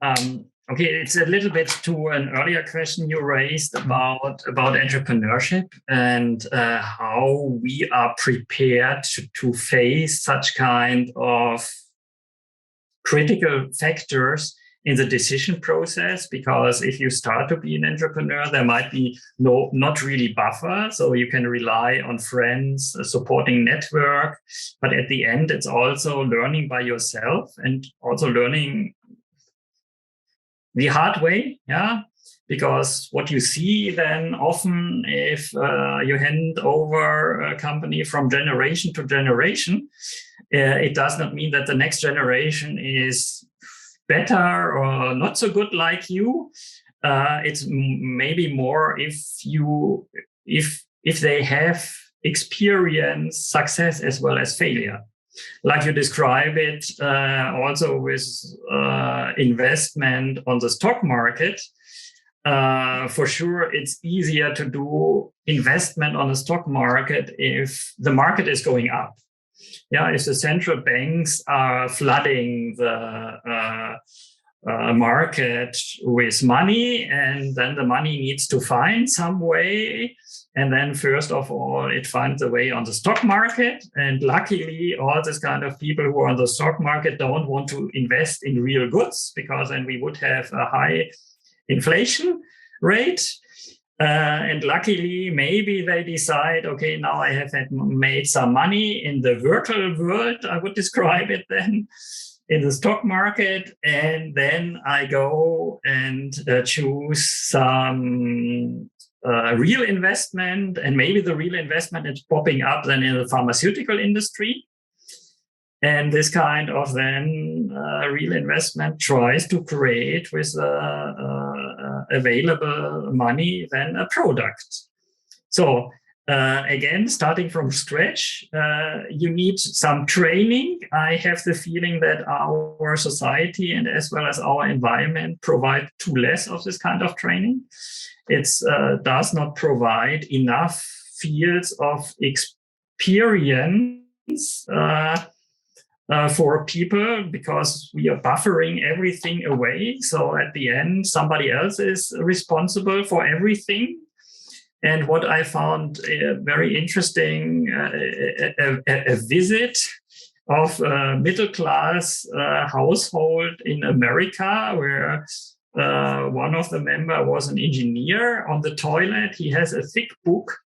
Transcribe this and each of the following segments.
Okay, it's a little bit to an earlier question you raised about entrepreneurship and how we are prepared to face such kind of critical factors in the decision process. Because if you start to be an entrepreneur, there might be not really buffer, so you can rely on friends, a supporting network, but at the end it's also learning by yourself and also learning the hard way, yeah, because what you see then often, if you hand over a company from generation to generation, it does not mean that the next generation is better or not so good like you. It's maybe more if they have experienced success as well as failure. Like you describe it, also with investment on the stock market. For sure, it's easier to do investment on the stock market if the market is going up. Yeah, if the central banks are flooding the market with money, and then the money needs to find some way. And then first of all, it finds a way on the stock market. And luckily, all this kind of people who are on the stock market don't want to invest in real goods, because then we would have a high inflation rate. And luckily, maybe they decide, okay, now I have made some money in the virtual world, I would describe it then, in the stock market, and then I go and choose some real investment, and maybe the real investment is popping up then in the pharmaceutical industry. And this kind of then real investment tries to create with available money then a product. So again, starting from scratch, you need some training. I have the feeling that our society and as well as our environment provide too less of this kind of training. It does not provide enough fields of experience for people, because we are buffering everything away. So at the end, somebody else is responsible for everything. And what I found very interesting, a visit of a middle-class household in America, where one of the members was an engineer. On the toilet, he has a thick book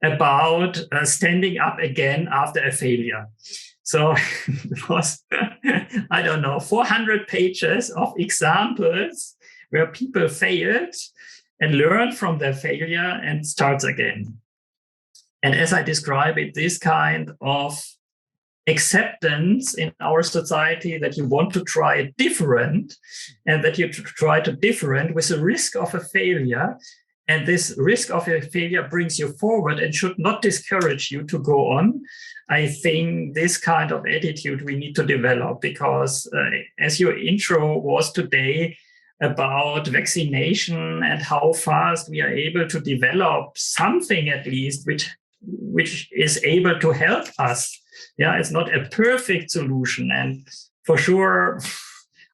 about standing up again after a failure. So it was, I don't know, 400 pages of examples where people failed and learn from their failure and starts again. And as I describe it, this kind of acceptance in our society that you want to try it different, and that you try to different with the risk of a failure, and this risk of a failure brings you forward and should not discourage you to go on. I think this kind of attitude we need to develop, because as your intro was today, about vaccination and how fast we are able to develop something at least which is able to help us. Yeah, it's not a perfect solution, and for sure,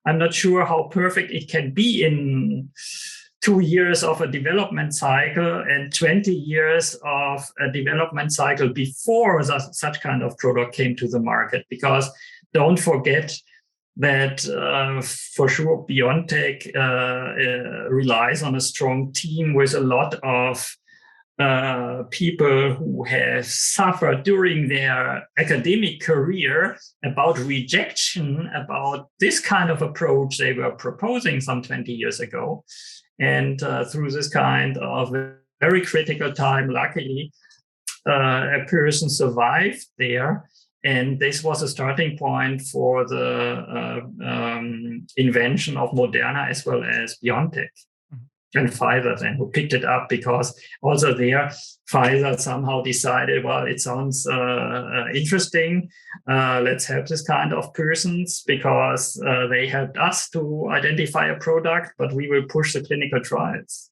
I'm not sure how perfect it can be in 2 years of a development cycle and 20 years of a development cycle before such kind of product came to the market. Because don't forget that for sure BioNTech relies on a strong team with a lot of people who have suffered during their academic career about rejection, about this kind of approach they were proposing some 20 years ago. And through this kind of very critical time, luckily, a person survived there. And this was a starting point for the invention of Moderna as well as BioNTech. And Pfizer then, who picked it up, because also there, Pfizer somehow decided, well, it sounds interesting. Let's help this kind of persons, because they helped us to identify a product, but we will push the clinical trials.